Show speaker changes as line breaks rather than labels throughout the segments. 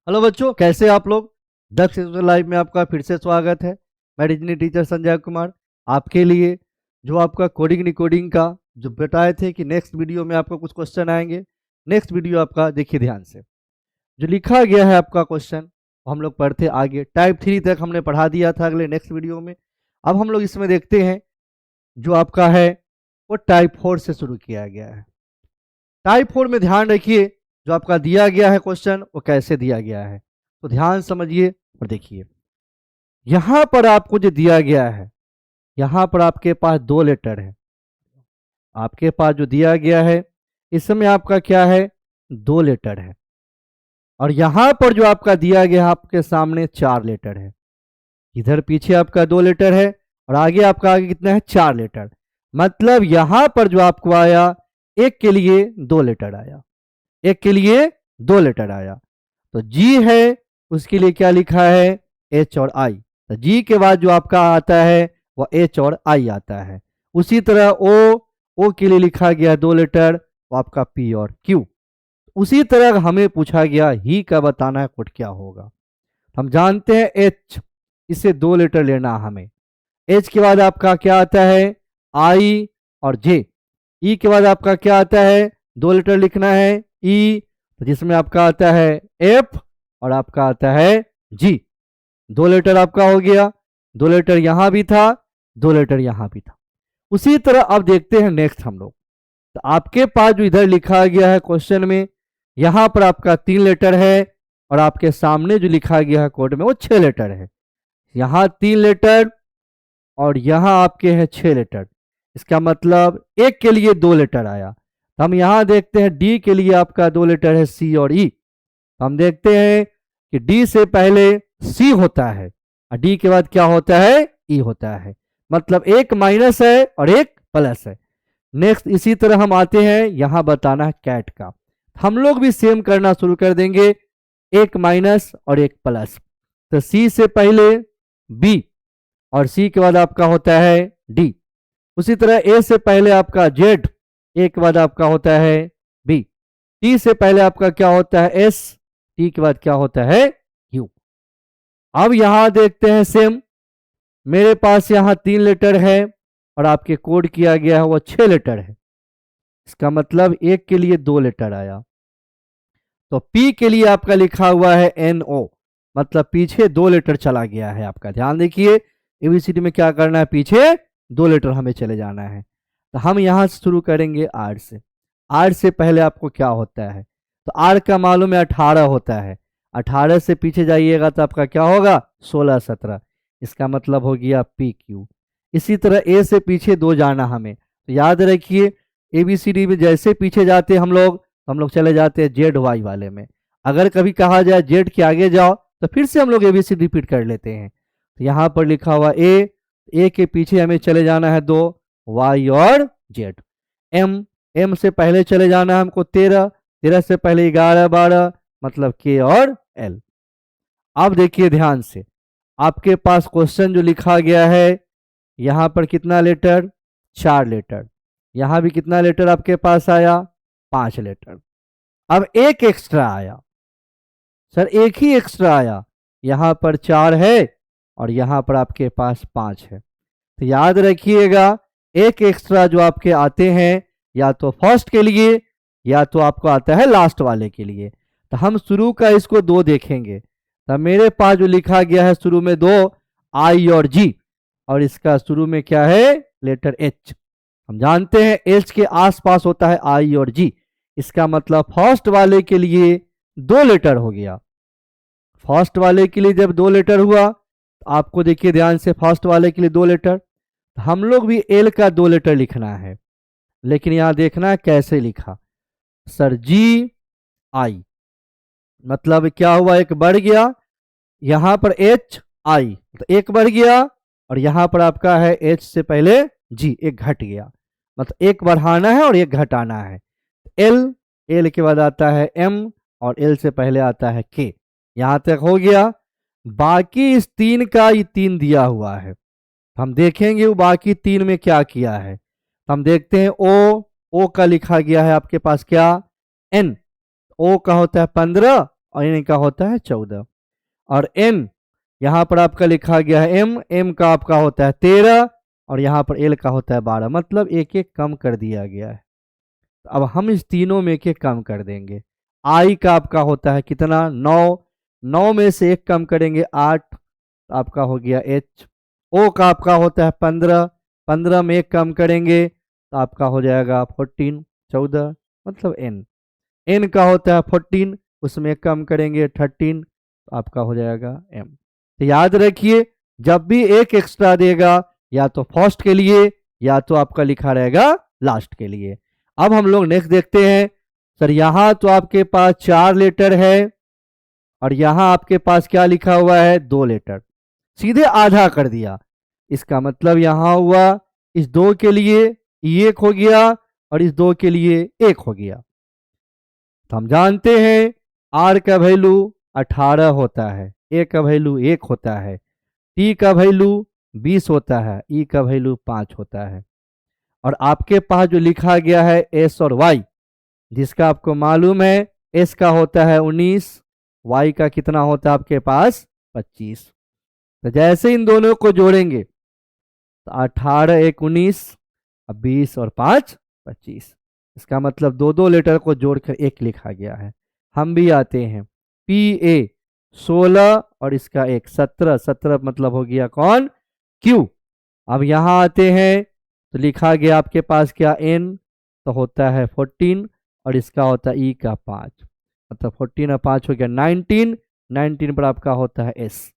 Hello बच्चों, कैसे आप लोग। दक्ष ट्यूशन लाइव में आपका फिर से स्वागत है। मैं डिजनी टीचर संजय कुमार आपके लिए जो आपका कोडिंग निकोडिंग का जो बताए थे कि नेक्स्ट वीडियो में आपको कुछ क्वेश्चन आएंगे। नेक्स्ट वीडियो आपका देखिए ध्यान से, जो लिखा गया है आपका क्वेश्चन हम लोग पढ़ते आगे। टाइप 3 तक हमने पढ़ा दिया था अगले नेक्स्ट वीडियो में। अब हम लोग इसमें देखते हैं जो आपका है वो टाइप 4 से शुरू किया गया है। टाइप 4 में ध्यान रखिए, जो आपका दिया गया है क्वेश्चन वो कैसे दिया गया है, तो ध्यान समझिए और देखिए। यहां पर आपको जो दिया गया है, यहां पर आपके पास दो लेटर है। आपके पास जो दिया गया है इसमें आपका क्या है, दो लेटर है। और यहां पर जो आपका दिया गया है आपके सामने चार लेटर है। इधर पीछे आपका दो लेटर है और आगे कितना है, चार लेटर। मतलब यहां पर जो आपको आया, एक के लिए दो लेटर आया, एक के लिए दो लेटर आया। तो जी है उसके लिए क्या लिखा है, एच और आई। तो जी के बाद जो आपका आता है वह एच और आई आता है। उसी तरह ओ के लिए लिखा गया दो लेटर, वो आपका पी और क्यू। उसी तरह हमें पूछा गया ही का बताना है कोड क्या होगा। हम जानते हैं एच, इसे दो लेटर लेना हमें। एच के बाद आपका क्या आता है, आई और जे। ई के बाद आपका क्या आता है, दो लेटर लिखना है ई, तो जिसमें आपका आता है एफ और आपका आता है जी। दो लेटर आपका हो गया, दो लेटर यहां भी था, दो लेटर यहां भी था। उसी तरह अब देखते हैं नेक्स्ट हम लोग। तो आपके पास जो इधर लिखा गया है क्वेश्चन में, यहां पर आपका तीन लेटर है और आपके सामने जो लिखा गया है कोड में वो छह लेटर है। यहां तीन लेटर और यहां आपके हैं छह लेटर। इसका मतलब एक के लिए दो लेटर आया। तो हम यहां देखते हैं डी के लिए आपका दो लेटर है सी और ई। हम देखते हैं कि डी से पहले सी होता है और डी के बाद क्या होता है, ई होता है। मतलब एक माइनस है और एक प्लस है। नेक्स्ट इसी तरह हम आते हैं, यहां बताना है कैट का। हम लोग भी सेम करना शुरू कर देंगे, एक माइनस और एक प्लस। तो सी से पहले बी और सी के बाद आपका होता है डी। उसी तरह ए से पहले आपका जेड, ए के बाद आपका होता है बी। टी से पहले आपका क्या होता है एस, टी के बाद क्या होता है यू। अब यहां देखते हैं सेम, मेरे पास यहां तीन लेटर है और आपके कोड किया गया है वो छह लेटर है। इसका मतलब एक के लिए दो लेटर आया। तो पी के लिए आपका लिखा हुआ है एन ओ, मतलब पीछे दो लेटर चला गया है आपका। ध्यान देखिए, एबीसीडी में क्या करना है, पीछे दो लेटर हमें चले जाना है। तो हम यहां से शुरू करेंगे आर से। आर से पहले आपको क्या होता है, तो आर का मालूम है 18 होता है। 18 से पीछे जाइएगा तो आपका क्या होगा, 16 17। इसका मतलब हो गया पी क्यू। इसी तरह ए से पीछे दो जाना हमें, तो याद रखिए एबीसीडी में जैसे पीछे जाते हम लोग चले जाते हैं जेड वाई वाले में। अगर कभी कहा जाए जेड के आगे जाओ तो फिर से हम लोग एबीसीडी रिपीट कर लेते हैं। तो यहाँ पर लिखा हुआ ए के पीछे हमें चले जाना है दो, वाई और जेड। एम, एम से पहले चले जाना है हमको 13, 13 से पहले 11 12, मतलब के और एल। अब देखिए ध्यान से, आपके पास क्वेश्चन जो लिखा गया है, यहाँ पर कितना लेटर, चार लेटर। यहाँ भी कितना लेटर आपके पास आया, पांच लेटर। अब एक एक्स्ट्रा आया, सर एक ही एक्स्ट्रा आया। यहाँ पर चार है और यहाँ पर आपके पास पांच है। तो याद रखिएगा, एक एक्स्ट्रा जो आपके आते हैं या तो फर्स्ट के लिए या तो आपको आता है लास्ट वाले के लिए। तो हम शुरू का इसको दो देखेंगे। तो मेरे पास जो लिखा गया है शुरू में दो, आई और जी, और इसका शुरू में क्या है, लेटर एच। हम जानते हैं एच के आसपास होता है आई और जी। इसका मतलब फर्स्ट वाले के लिए दो लेटर हो गया। फर्स्ट वाले के लिए जब दो लेटर हुआ, तो आपको देखिए ध्यान से, फर्स्ट वाले के लिए दो लेटर, हम लोग भी एल का दो लेटर लिखना है। लेकिन यहां देखना है कैसे लिखा, सर जी आई, मतलब क्या हुआ, एक बढ़ गया। यहां पर एच आई तो एक बढ़ गया और यहां पर आपका है एच से पहले जी, एक घट गया। मतलब एक बढ़ाना है और एक घटाना है। एल, एल के बाद आता है एम और एल से पहले आता है के। यहां तक हो गया। बाकी इस तीन का ये तीन दिया हुआ है, हम देखेंगे वो बाकी तीन में क्या किया है। हम देखते हैं ओ का लिखा गया है आपके पास क्या, एन। ओ का होता है 15 और n का होता है 14, और n यहाँ पर आपका लिखा गया है m का आपका होता है 13, और यहाँ पर l का होता है 12, मतलब एक एक कम कर दिया गया है। अब हम इस तीनों में एक एक कम कर देंगे। i का आपका होता है कितना 9, 9 में से एक कम करेंगे 8, तो आपका हो गया h। o का आपका होता है 15, 15 में एक कम करेंगे तो आपका हो जाएगा 14, 14 मतलब n। n का होता है 14, उसमें एक कम करेंगे 13, तो आपका हो जाएगा m। तो याद रखिए जब भी एक एक्स्ट्रा देगा या तो फर्स्ट के लिए या तो आपका लिखा रहेगा लास्ट के लिए। अब हम लोग नेक्स्ट देखते हैं। सर यहाँ तो आपके पास 4 लेटर है और यहाँ आपके पास क्या लिखा हुआ है 2 लेटर, सीधे आधा कर दिया। इसका मतलब यहाँ हुआ इस 2 के लिए 1 हो गया और इस 2 के लिए 1 हो गया। तो हम जानते हैं r का वैल्यू 18 होता है, a का वैल्यू 1 होता है, t का वैल्यू 20 होता है, e का वैल्यू 5 होता है। और आपके पास जो लिखा गया है s और y, जिसका आपको मालूम है s का होता है 19, y का कितना होता है आपके पास 25। तो जैसे इन दोनों को जोड़ेंगे तो 18 1 19, 20 और 5 25। इसका मतलब दो दो लेटर को जोड़कर एक लिखा गया है। हम भी आते हैं PA 16 और इसका एक 17, 17 मतलब हो गया कौन Q। अब यहाँ आते हैं तो लिखा गया आपके पास क्या N, तो होता है 14 और इसका होता है E का 5, मतलब 14 और 5 हो गया 19, 19 पर आपका होता है S।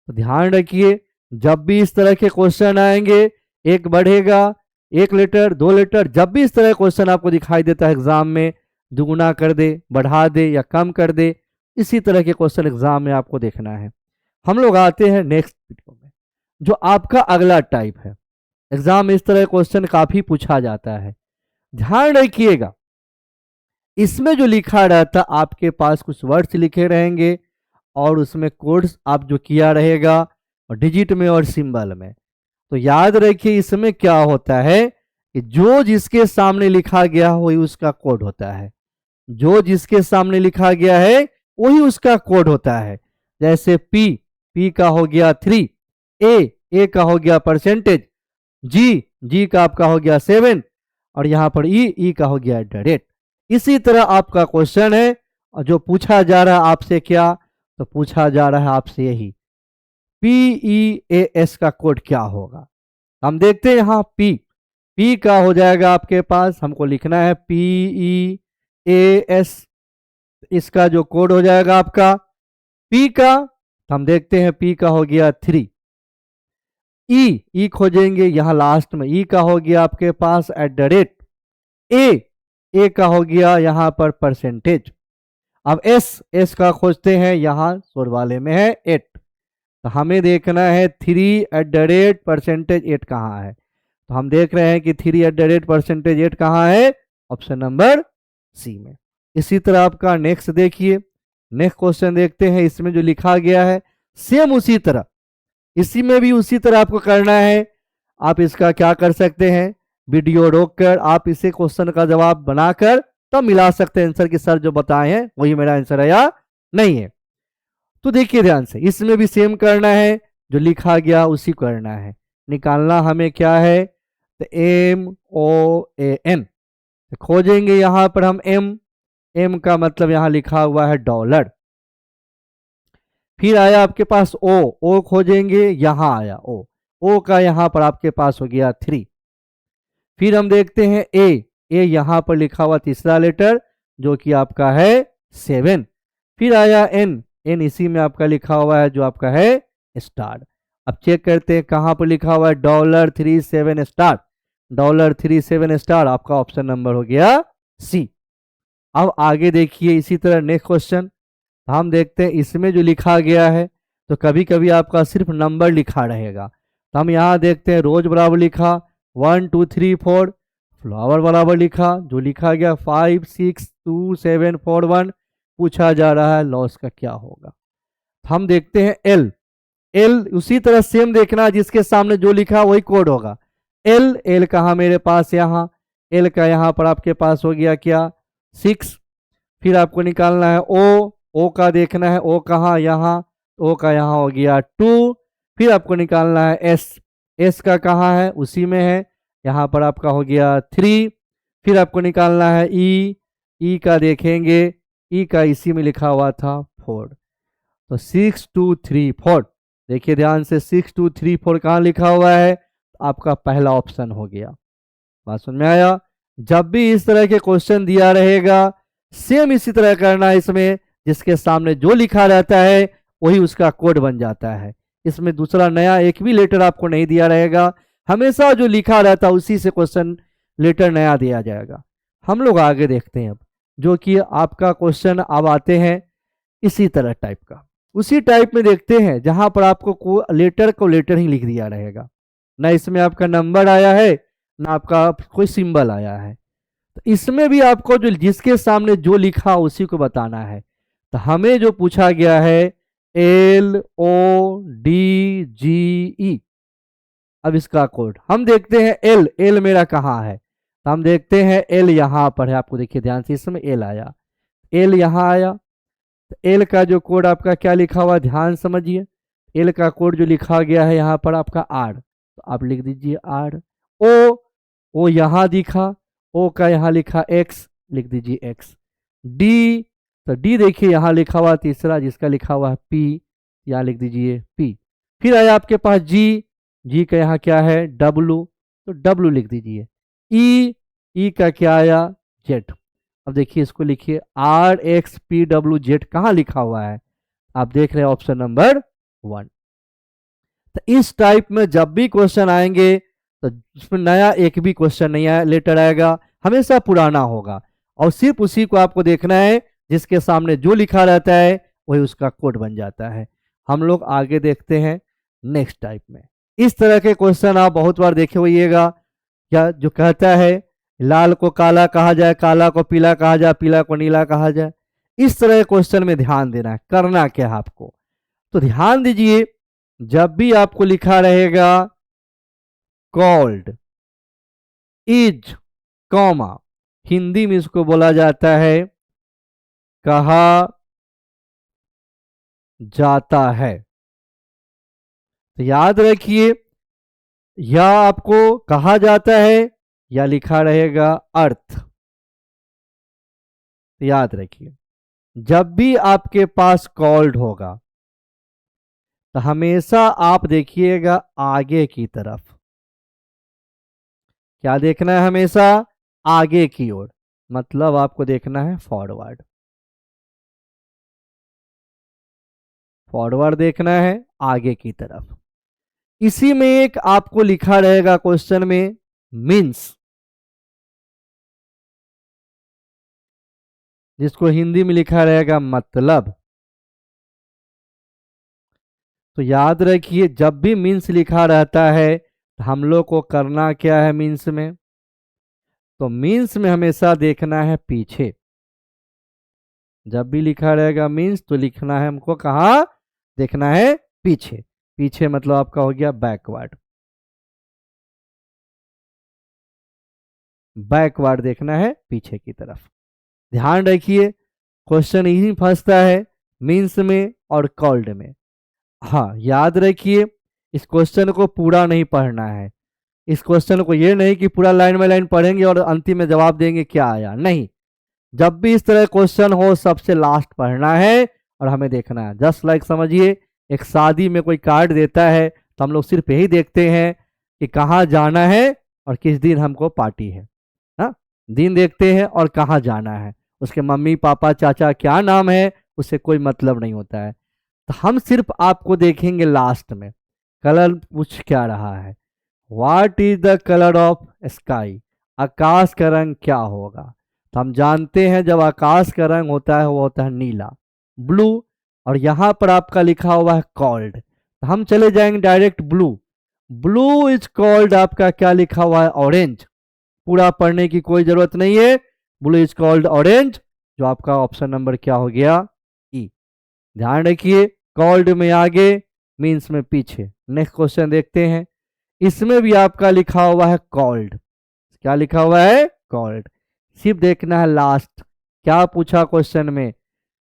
तो ध्यान रखिए जब भी इस तरह के क्वेश्चन आएंगे, एक बढ़ेगा 1 लेटर 2 लेटर, जब भी इस तरह क्वेश्चन आपको दिखाई देता है एग्जाम में, दुगुना कर दे बढ़ा दे या कम कर दे, इसी तरह के क्वेश्चन एग्जाम में आपको देखना है। हम लोग आते हैं नेक्स्ट वीडियो में, जो आपका अगला टाइप है। एग्जाम में इस तरह क्वेश्चन काफी पूछा जाता है, ध्यान रखिएगा। इसमें जो लिखा रहता आपके पास कुछ वर्ड्स लिखे रहेंगे और उसमें कोड्स आप जो किया रहेगा और डिजिट में और सिंबल में। तो याद रखिए इसमें क्या होता है कि जो जिसके सामने लिखा गया वही उसका कोड होता है, जो जिसके सामने लिखा गया है वही उसका कोड होता है। जैसे P का हो गया 3, A का हो गया परसेंटेज, G का आपका हो गया 7 और यहाँ पर E का हो गया @ इसी तरह आपका क्वेश्चन है और जो पूछा जा रहा है आपसे क्या, तो पूछा जा रहा है आपसे यही PEAS का कोड क्या होगा। हम देखते हैं यहाँ P का हो जाएगा आपके पास, हमको लिखना है PEAS, इसका जो कोड हो जाएगा आपका P का, हम देखते हैं P का हो गया 3, E खोजेंगे यहाँ लास्ट में, E का हो गया आपके पास @ A का हो गया यहाँ पर परसेंटेज। अब S का खोजते हैं, यहाँ शोर वाले में है 8, तो हमें देखना है 3 @ परसेंटेज 8 कहाँ है। तो हम देख रहे हैं कि 3 @ परसेंटेज 8 कहाँ है, ऑप्शन नंबर सी में। इसी तरह आपका नेक्स्ट देखिए, नेक्स्ट क्वेश्चन देखते हैं। इसमें जो लिखा गया है सेम उसी तरह, इसी में भी उसी तरह आपको करना है। आप इसका क्या कर सकते हैं, वीडियो रोककर आप इसे क्वेश्चन का जवाब बनाकर तब मिला सकते हैं आंसर कि सर जो बताए हैं वही मेरा आंसर है या नहीं है। तो देखिए ध्यान से, इसमें भी सेम करना है, जो लिखा गया उसी को करना है। निकालना हमें क्या है, तो MOAN खोजेंगे। यहाँ पर हम M का मतलब यहाँ लिखा हुआ है $। फिर आया आपके पास O खोजेंगे, यहाँ आया O का यहाँ पर आपके पास हो गया 3। फिर हम देखते हैं A यहाँ पर लिखा हुआ तीसरा लेटर जो कि आपका है 7। फिर आया N इसी में आपका लिखा हुआ है जो आपका है स्टार। अब चेक करते हैं कहाँ पर लिखा हुआ है $37 स्टार, $37 स्टार, आपका ऑप्शन नंबर हो गया C। अब आगे देखिए इसी तरह नेक्स्ट क्वेश्चन हम देखते हैं। इसमें जो लिखा गया है तो कभी कभी आपका सिर्फ नंबर लिखा रहेगा, तो हम यहाँ देखते हैं रोज बराबर लिखा 1 2 3 4, फ्लावर बराबर लिखा, जो लिखा गया 5 6 2 7 4 1। पूछा जा रहा है लॉस का क्या होगा। हम देखते हैं L उसी तरह सेम देखना, जिसके सामने जो लिखा वही कोड होगा। L कहाँ मेरे पास, यहाँ L का यहाँ पर आपके पास हो गया क्या 6। फिर आपको निकालना है ओ का देखना है, ओ कहाँ, यहाँ, ओ का यहाँ हो गया 2। फिर आपको निकालना है एस, एस का कहाँ है, उसी में है, यहाँ पर आपका हो गया 3। फिर आपको निकालना है ई, ई का देखेंगे, ई का इसी में लिखा हुआ था 4। तो 6 2 3 4, देखिए ध्यान से 6 2 3 4 कहाँ लिखा हुआ है, आपका पहला ऑप्शन हो गया। बात समझ में आया। जब भी इस तरह के क्वेश्चन दिया रहेगा सेम इसी तरह करना है, इसमें जिसके सामने जो लिखा रहता है वही उसका कोड बन जाता है। इसमें दूसरा नया एक भी लेटर आपको नहीं दिया रहेगा, हमेशा जो लिखा रहता है उसी से क्वेश्चन लेटर नया दिया जाएगा। हम लोग आगे देखते हैं अब, जो कि आपका क्वेश्चन अब आते हैं इसी तरह टाइप का, उसी टाइप में देखते हैं जहां पर आपको लेटर को लेटर ही लिख दिया रहेगा, ना इसमें आपका नंबर आया है ना आपका कोई सिंबल आया है। तो इसमें भी आपको जो जिसके सामने जो लिखा उसी को बताना है। तो हमें जो पूछा गया है LODGE, अब इसका कोड हम देखते हैं। एल, एल मेरा कहाँ है, तो हम देखते हैं एल यहाँ पर है, आपको देखिए ध्यान से, इसमें एल आया, एल यहाँ आया। तो एल का जो कोड आपका क्या लिखा हुआ, ध्यान समझिए, एल का कोड जो लिखा गया है यहाँ पर आपका आर, तो आप लिख दीजिए आर। ओ यहाँ दिखा, ओ का यहाँ लिखा एक्स, लिख दीजिए एक्स। डी, तो डी देखिए यहाँ लिखा हुआ तीसरा जिसका लिखा हुआ है पी, यहाँ लिख दीजिए पी। फिर आया आपके पास जी, जी का यहाँ क्या है डब्लू, तो डब्लू लिख दीजिए। ई, ई का क्या आया जेड। अब देखिए इसको लिखिए RXPWZ कहाँ लिखा हुआ है, आप देख रहे हैं ऑप्शन नंबर 1। तो इस टाइप में जब भी क्वेश्चन आएंगे तो इसमें नया एक भी क्वेश्चन नहीं आया लेटर आएगा, हमेशा पुराना होगा, और सिर्फ उसी को आपको देखना है जिसके सामने जो लिखा रहता है वही उसका कोड बन जाता है। हम लोग आगे देखते हैं नेक्स्ट टाइप में। इस तरह के क्वेश्चन आप बहुत बार देखे होइएगा, क्या जो कहता है लाल को काला कहा जाए, काला को पीला कहा जाए, पीला को नीला कहा जाए। इस तरह के क्वेश्चन में ध्यान देना है, करना क्या है आपको, तो ध्यान दीजिए, जब भी आपको लिखा रहेगा कॉल्ड, इज, कॉमा, हिंदी में इसको बोला जाता है कहा जाता है। तो याद रखिए, या आपको कहा जाता है या लिखा रहेगा अर्थ। तो याद रखिए, जब भी आपके पास कॉल्ड होगा तो हमेशा आप देखिएगा आगे की तरफ, क्या देखना है, हमेशा आगे की ओर, मतलब आपको देखना है फॉरवर्ड, फॉरवर्ड देखना है आगे की तरफ। इसी में एक आपको लिखा रहेगा क्वेश्चन में मीन्स, जिसको हिंदी में लिखा रहेगा मतलब। तो याद रखिए, जब भी मीन्स लिखा रहता है तो हम लोग को करना क्या है मीन्स में, तो मीन्स में हमेशा देखना है पीछे। जब भी लिखा रहेगा मीन्स तो लिखना है हमको कहाँ, देखना है पीछे। पीछे मतलब आपका हो गया बैकवर्ड, बैकवर्ड देखना है पीछे की तरफ। ध्यान रखिए, क्वेश्चन यही फंसता है मीन्स में और कॉल्ड में। हाँ याद रखिए, इस क्वेश्चन को पूरा नहीं पढ़ना है, इस क्वेश्चन को ये नहीं कि पूरा लाइन बाय लाइन पढ़ेंगे और अंतिम में जवाब देंगे क्या आया, नहीं। जब भी इस तरह क्वेश्चन हो सबसे लास्ट पढ़ना है और हमें देखना है। जस्ट लाइक समझिए, एक शादी में कोई कार्ड देता है तो हम लोग सिर्फ यही देखते हैं कि कहाँ जाना है और किस दिन हमको पार्टी है, हाँ, दिन देखते हैं और कहाँ जाना है, उसके मम्मी पापा चाचा क्या नाम है उससे कोई मतलब नहीं होता है। तो हम सिर्फ आपको देखेंगे लास्ट में कलर पूछ क्या रहा है, what is the colour of sky, आकाश का रंग क्या होगा। तो हम जानते हैं जब आकाश का रंग होता है वो होता है नीला, ब्लू, और यहाँ पर आपका लिखा हुआ है कॉल्ड, तो हम चले जाएंगे direct blue. Blue is called, आपका क्या लिखा हुआ है ऑरेंज, पूरा पढ़ने की कोई जरूरत नहीं है, ब्लू इज कॉल्ड ऑरेंज, जो आपका ऑप्शन नंबर क्या हो गया ई। ध्यान रखिए, कॉल्ड में आगे, मीन्स में पीछे। नेक्स्ट क्वेश्चन देखते हैं, इसमें भी आपका लिखा हुआ है कॉल्ड, क्या लिखा हुआ है कॉल्ड, सिर्फ देखना है लास्ट क्या पूछा क्वेश्चन में,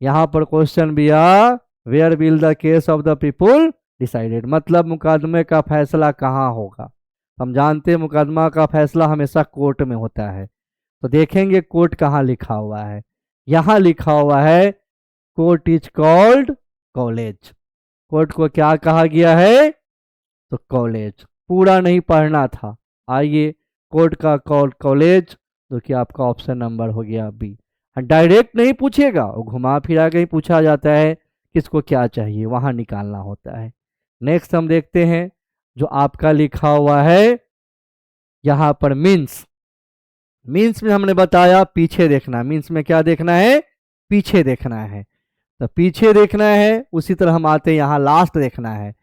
यहाँ पर क्वेश्चन भी आ, where will the case of the people decided, मतलब मुकदमे का फैसला कहाँ होगा। हम जानते हैं मुकदमा का फैसला हमेशा कोर्ट में होता है, तो देखेंगे कोर्ट कहाँ लिखा हुआ है। यहाँ लिखा हुआ है court is called college. Court को क्या कहा गया है, तो कॉलेज। पूरा नहीं पढ़ना था। आइए, कोर्ट का कॉलेज, जो कि आपका ऑप्शन नंबर हो गया बी। डायरेक्ट नहीं पूछेगा, वो घुमा फिरा के ही पूछा जाता है किसको क्या चाहिए, वहां निकालना होता है। नेक्स्ट हम देखते हैं जो आपका लिखा हुआ है यहाँ पर मीन्स। मीन्स में हमने बताया पीछे देखना, मीन्स में क्या देखना है, पीछे देखना है। तो पीछे देखना है, उसी तरह हम आते हैं यहाँ लास्ट देखना है।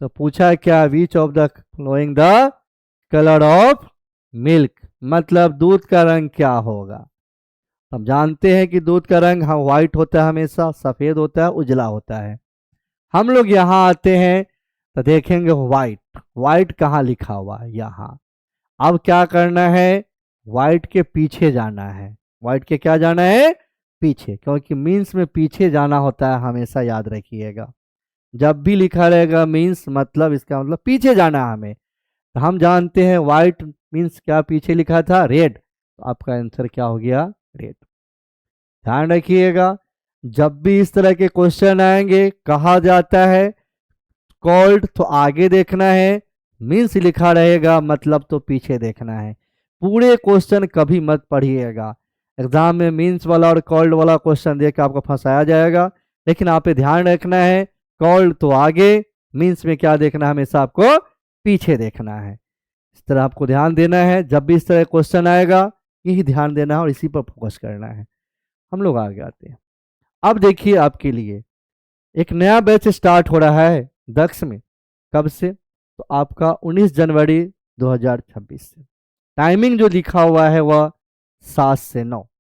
तो पूछा क्या, which of the flowing the colour of milk, मतलब दूध का रंग क्या होगा। हम जानते हैं कि दूध का रंग हाँ व्हाइट होता है, हमेशा सफेद होता है, उजला होता है। हम लोग यहाँ आते हैं तो देखेंगे व्हाइट। व्हाइट कहाँ लिखा हुआ है, यहाँ। अब क्या करना है, व्हाइट के पीछे जाना है। व्हाइट के क्या जाना है, पीछे, क्योंकि मीन्स में पीछे जाना होता है, हमेशा याद रखिएगा। जब भी लिखा रहेगा मीन्स, मतलब इसका मतलब पीछे जाना है हमें। तो हम जानते हैं व्हाइट मीन्स क्या पीछे लिखा था, रेड। तो आपका आंसर क्या हो गया, रेड। ध्यान रखिएगा, जब भी इस तरह के क्वेश्चन आएंगे कहा जाता है कॉल्ड तो आगे देखना है, मीन्स लिखा रहेगा मतलब तो पीछे देखना है। पूरे क्वेश्चन कभी मत पढ़िएगा, एग्जाम में मीन्स वाला और कॉल्ड वाला क्वेश्चन देख के आपको फंसाया जाएगा। लेकिन आप पे ध्यान रखना है, कॉल्ड तो आगे, मीन्स में क्या देखना है, हमेशा आपको पीछे देखना है। इस तरह आपको ध्यान देना है, जब भी इस तरह क्वेश्चन आएगा यही ध्यान देना है और इसी पर फोकस करना है। हम लोग आगे आते हैं। अब देखिए आपके लिए एक नया बैच स्टार्ट हो रहा है दक्ष में। कब से, तो आपका 19 जनवरी 2026 से। टाइमिंग जो लिखा हुआ है वह 7 से 9।